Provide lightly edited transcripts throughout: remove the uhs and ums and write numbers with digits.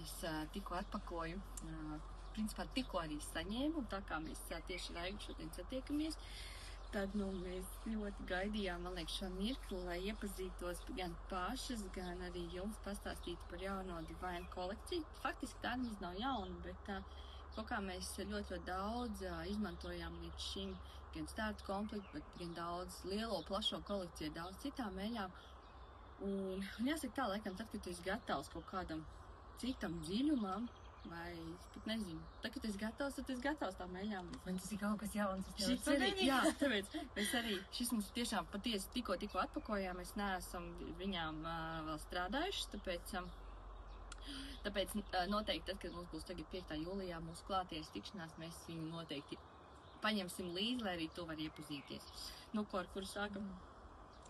es tikko atpakoju. Principā tikko arī saņēmu, un tā kā mēs tieši ar Aigu šodien satiekamies, tad mēs ļoti gaidījām, man liekas, šo mirkli, lai iepazītos gan pašas, gan arī jums pastāstītu par jauno Divine kolekciju. Faktiski tā nemaz nav jauna, bet kaut kā mēs ļoti daudz izmantojām līdz šim gan startu komplektu, bet gan daudz lielo, plašo kolekciju, daudz citām eļām. Un jāsaka tā, laikam, tad, kad tu esi gatavs kaut kādam citam dziļumam, vai es pat nezinu, tad, kad tu esi gatavs tām eļām. Man tas ir kaut kas jauns. Šis arī, jā, tāpēc mēs arī, šis mums tiešām patiesi tikko atpakojām, mēs neesam viņām vēl strādājušas, tāpēc noteikti tad, kad mums būs tagad 5. jūlijā mūsu klāties tikšanās, mēs viņu noteikti paņemsim līdzi, lai arī tu vari iepazīties. Nu, ar kuru sākam?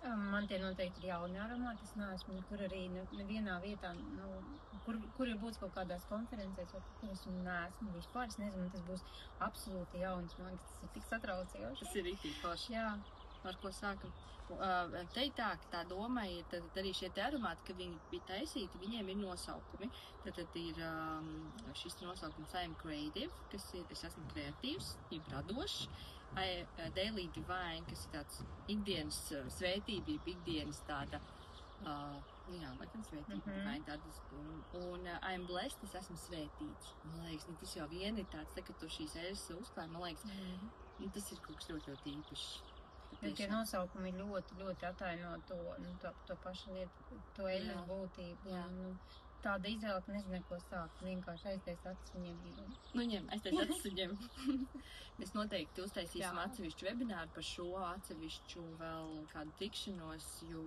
Man tie noteikti ir jauni aromāti, es neesmu nekur arī nevienā vietā, kur ir būs kaut kādās konferencēs, vai kur es neesmu vispār, es nezinu, tas būs absolūti jauns, man liekas, tas ir tik satraucoši. Tas ir rītīgi forši. Jā. Ar ko sākam? Te tā, ka tā doma ir, tad arī šie te aromāti, kad viņi bija taisīti, viņiem ir nosaukumi. Tad ir šis nosaukums I am creative, kas ir, es esmu kreatīvs, ir radošs. Daily Divine, kas ir tāds ikdienas svētība, ikdienas tāda, jā, laikam svētība, divine tādas. Un I am blessed, es esmu svētīts. Man liekas, tas jau vien ir tāds, kad tu šīs eļas uzklāji, man liekas, tas ir kaut kas ļoti īpašs. Tie nosaukumi ļoti, ļoti ataino to pašu lietu, to eļas būtību. Tāda izvēle, ka nezinu, ko sākt. Vienkārši aiztais acis viņiem. Aiztais acis viņiem. Mēs noteikti uztaisīsim atsevišķu webināru par šo atsevišķu vēl kādu tikšanos, jo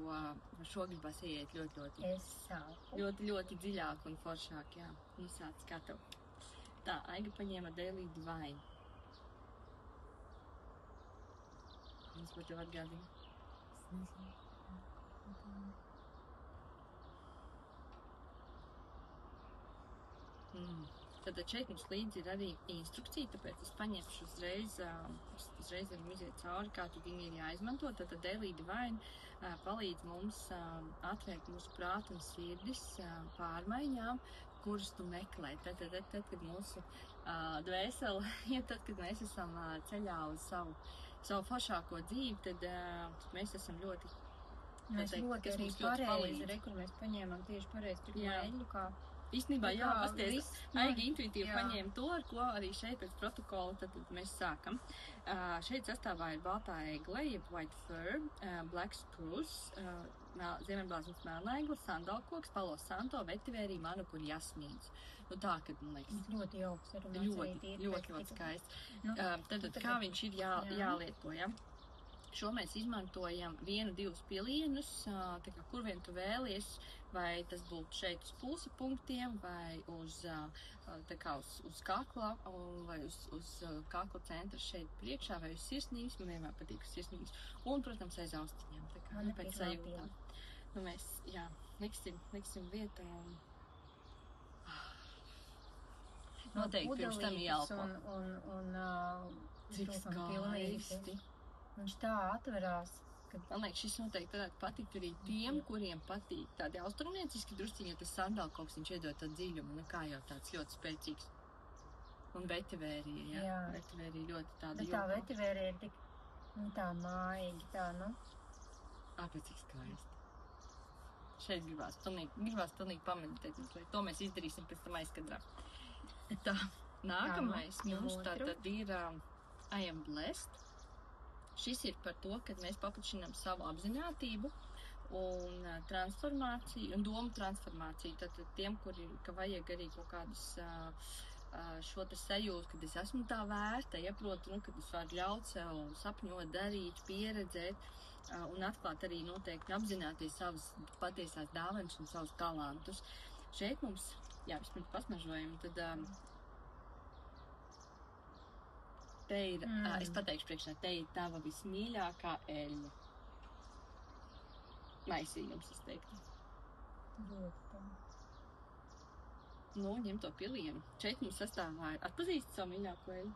šo gribas ieiet ļoti. Es sāku. Ļoti dziļāk un foršāk, jā. Sāc kā tev. Tā, Aiga paņēma Daily Divine. Es par tev atgādīju. Es nezinu. Tad šeit mums līdzi ir arī instrukcija, tāpēc es paņemšu uzreiz varam iziet cauri, kā tad viņi ir jāizmanto. Tad Daily Divine palīdz mums atvērt mūsu prātu un sirdis pārmaiņām, kuras tu meklē. Tad, kad mūsu dvēsele, tad, kad mēs esam ceļā uz savu foršāko dzīvi, tad mēs esam ļoti, mēs ļoti arī pareizi, kur mēs paņēmām tieši pareizi pirmo eļu, kā īstenībā, pasties, Aiga intuitīvi paņēma to, ar ko arī šeit pēc protokola tad mēs sākam. Šeit sastāvā ir baltā egle, jeb white fir, black spruce, ziemeļblāzmas melnēgle, sandalkoks, palo santo, vetivērī, manuka un jasmīns. Tā, kad, man liekas, ļoti jauks aromāts. Ļoti skaists. Tad kā viņš ir jālieto, ja? Šo mēs izmantojam 1-2 pilienus, tā kā kur vien tu vēlies, vai tas būtu šeit uz pulsa punktiem, vai uz kakla, vai uz kakla centra šeit priekšā, vai uz sirsnības, man vienmēr patīk uz sirsnības, un, protams, aiz austiņiem, tā kā pēc sajūtām. Mēs, liksim vietā un noteikti pirms tam jāelpo. Cik skaisti. Viņš tā atverās. Man liekas, šis noteikti varētu patikt arī tiem, kuriem patīk tādi austrumnieciski drusciņi, jo tas sandalkoks viņš iedod tādu dziļumu, kā jau tāds ļoti spēcīgs. Un vetivērija, jā. Vetivērija ļoti tāda jauka. Bet tā vetivērija ir tik, tā mājīgi, tā, Ārpēc cik skaisti. Šeit gribās pilnīgi pameditēt, lai to mēs izdarīsim pēc tam aizkadrā. Tā, nākamais mums tātad ir I am blessed. Šis ir par to, kad mēs paplašinām savu apzinātību un transformāciju, un domu transformāciju. Tad tiem, ka vajag arī kaut kādus šo te sajūtu, kad es esmu tā vērta, proti, kad es varu ļaut sev sapņot, darīt, pieredzēt un atklāt arī noteikti apzināties savas patiesās dāvanas un savus talantus. Šeit mums, vispirms pasmažojam, tad te ir, es pateikšu priekšā, te ir tava vismīļākā eļļa. Maisījums, es teiktu. Ņem to pilienu. Šeit mums sastāvā ir atpazīst savu mīļāko eļļu.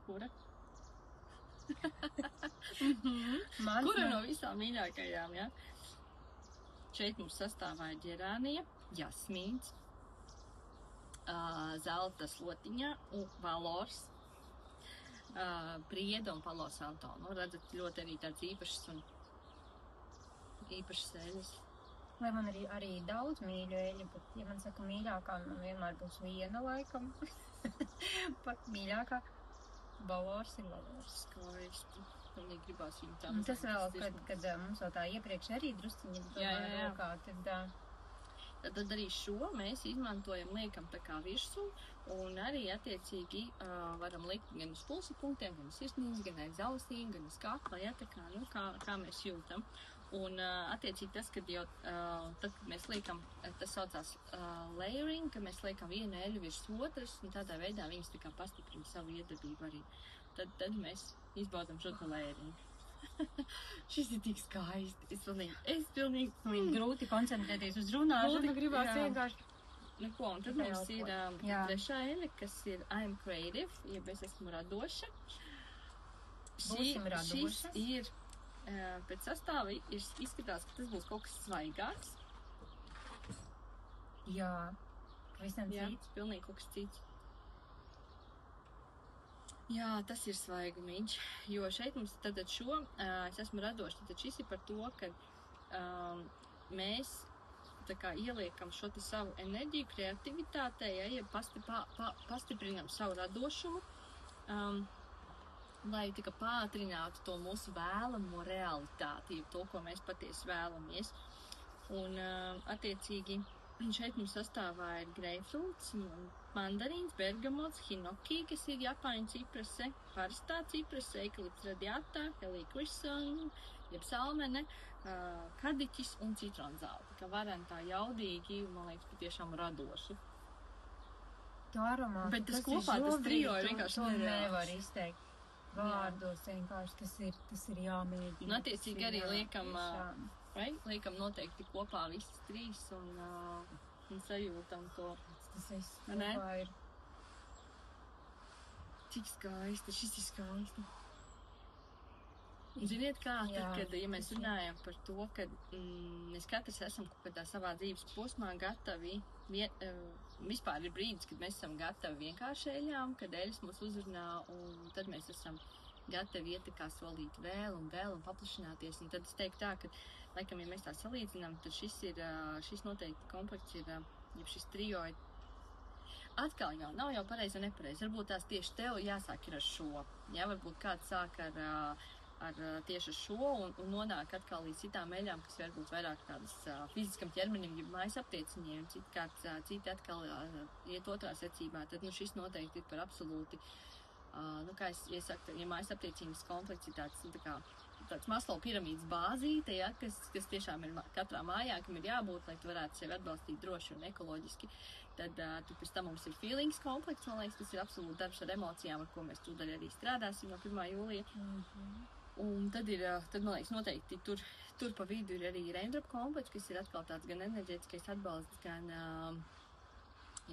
Kura? Kura no visām mīļākajām, ja? Šeit mums sastāvā ir ģerānija, jasmīns, zelta slotiņa un valors, prieda un palo santo. Nu, redzat, ļoti arī tāds īpašs eļas. Lai man arī daudz mīļu eļu, bet, ja man saka mīļākā, man vienmēr būs viena laikam. Pat mīļākā. Valors ir valors. Skaisti. Pilnīgi gribās viņu tā. Un tas vēl, kad mums vēl tā iepriekš arī drusciņi rokā, tad arī šo mēs izmantojam, liekam tā kā virsū, un arī attiecīgi varam likt gan uz pulsa punktiem, gan uz sirsnības, gan aiz ausīm, gan uz kakla, ja, tā kā, nu, kā mēs jūtam. Un attiecīgi tas, kad jau, tad, kad mēs liekam, tas saucās layering, ka mēs liekam vienu eļu virs otras, un tādā veidā viņas tā kā pastiprina savu iedarbību arī. Tad mēs izbaudam šo layering. Šis ir tik skaisti. Es pilnīgi grūti koncentrēties uz runāšanu, gribās vienkārši. Nu ko, un tad mums ir trešā eļa, kas ir I'm creative, jeb es esmu radoša. Būsim radošas. Šis ir, pēc sastāva izskatās, ka tas būs kaut kas svaigāks. Jā, pavisam cits. Jā, pilnīgi kaut kas cits. Jā, tas ir svaigumiņš, jo šeit mums tātad šo, es esmu radoši, tad šis ir par to, ka mēs tā kā ieliekam šo te savu enerģiju, kreativitātei, ja pastiprinām savu radošumu, lai tā kā pātrinātu to mūsu vēlamo realitāti, to, ko mēs patiesi vēlamies. Un attiecīgi šeit mums sastāvā ir greifrūts, mandarīns, bergamots, hinoki, kas ir Japāņu ciprese, parastā ciprese, ekalipts radiata, helija krison, jeb salmene, kadiķis un citronzāle. Kā varam tā jaudīgi, man liekas, patiešām radoši. To aromātu, bet tas kopā, tas trio ir vienkārši nevar izteikt. Vārdos vienkārši, tas ir jāmēģina. Un attiecīgi arī liekam noteikti kopā visas trīs un sajūtam to. Tas viss kopā ir. Cik skaisti, šis ir skaisti. Ziniet kā, tad, kad, ja mēs runājam par to, ka mēs katrs esam kaut kādā savā dzīves posmā gatavi, vispār ir brīdis, kad mēs esam gatavi vienkārši eļām, kad eļas mūs uzrunā, un tad mēs esam gatavi iet tā kā solīt vēl un paplašināties. Un tad es teiktu tā, ka, laikam, ja mēs tā salīdzinām, tad šis noteikti komplekts ir, ja šis trio ir, atkal jau nav jau pareizi un nepareizi. Varbūt tās tieši tev jāsāk ir ar šo. Jā, varbūt kāds sāk ar tieši šo un nonāk atkal līdz citām eļām, kas varbūt vairāk tādas fiziskam ķermenim, ja mājas aptieciņiem, un citi atkal iet otrā secībā. Tad, šis noteikti ir par absolūti, kā es iesaku, ja mājas aptiecības komplekts ir tāds Maslow piramīdas bāzīte, ja, kas tiešām ir katrā mājā, kam ir jābūt, lai tu varētu sevi atbalstīt droši un ekoloģiski. Tad pēc tam mums ir feelings komplekts, man liekas, tas ir absolūti darbs ar emocijām, ar ko mēs tūdaļ arī strādāsim no 1. jūlija. Un tad man liekas, noteikti tur pa vidu ir arī raindrop komplekts, kas ir atkal tāds gan enerģētiskais atbalsts,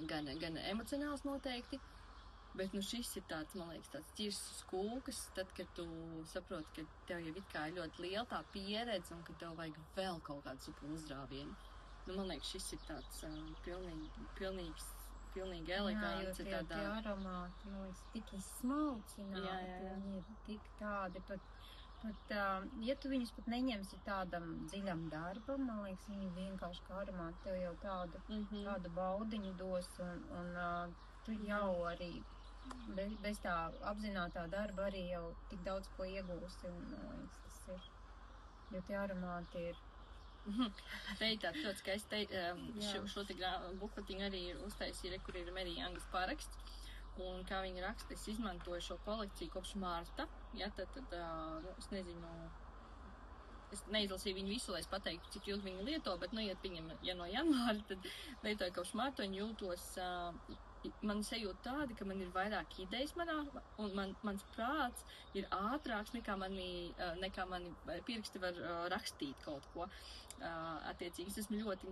gan emocionāls noteikti. Bet šis ir tāds, man liekas, tāds ķirsas kūkas, tad, kad tu saproti, ka tev jau it kā ir ļoti liela tā pieredze un ka tev vajag vēl kaut kādu super uzrāvienu. Man liekas, šis ir tāds pilnīgi elegants. Jā, jo tie aromāti, man liekas, tik izsmalcināti, viņi ir tik tādi pat, ja tu viņus pat neņemsi tādam dziļam darbam, man liekas, viņi vienkārši kā aromāti tev jau tādu baudiņu dos un tu jau arī bez tā apzinātā darba arī jau tik daudz ko iegūsi un tas ir, jo tie aromāti ir. Te ir tāds ļoti skaisti, šo te bukletiņu arī uztaisīja, kur ir Merija Jangas paraksts. Un kā viņa raksta, es izmantoju šo kolekciju kopš marta, ja, tad es nezinu, es neizlasīju viņu visu, lai es pateiktu, cik ilgi viņu lieto, bet, ja no janvāra, tad lietoju kopš marta un jūtos, man sajūta tāda, ka man ir vairāk idejas un mans prāts ir ātrāks nekā mani pirksti var rakstīt kaut ko. Attiecīgi, es esmu ļoti,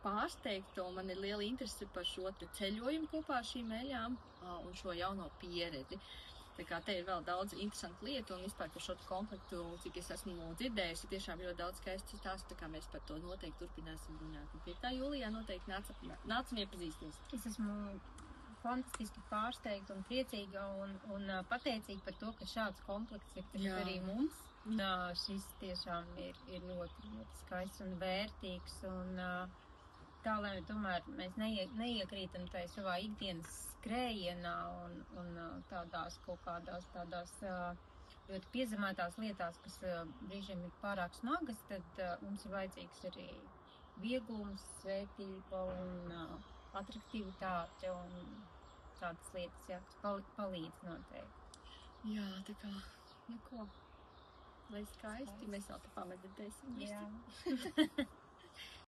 pārsteigta, un man ir liela interese par šo te ceļojumu kopā ar šīm eļām un šo jauno pieredzi. Tā kā te ir vēl daudz interesantu lietu un vispār par šo komplektu, cik es esmu dzirdējusi, tiešām ļoti daudz skaistu stāstu, tā kā mēs par to noteikti turpināsim runāt. Un pie tā Jūlijā noteikti nāc un iepazīsties. Es esmu fantastiski pārsteigta un priecīga un pateicīga par to, ka šāds komplekts ir arī mums. Šis tiešām ir ļoti, ļoti skaists un vērtīgs un tā, lai tomēr mēs neiekrītam tai savā ikdienas skrējienā un tādās kaut kādās tādās ļoti piezemētās lietās, kas brīžiem ir pārāk smagas, tad mums ir vajadzīgs arī vieglums, svētība un atraktivitāte un tādas lietas, jā, kas palīdz noteikti. Jā, tā kā, nu ko, lai skaisti, mēs vēl te pameditēsim. Jā.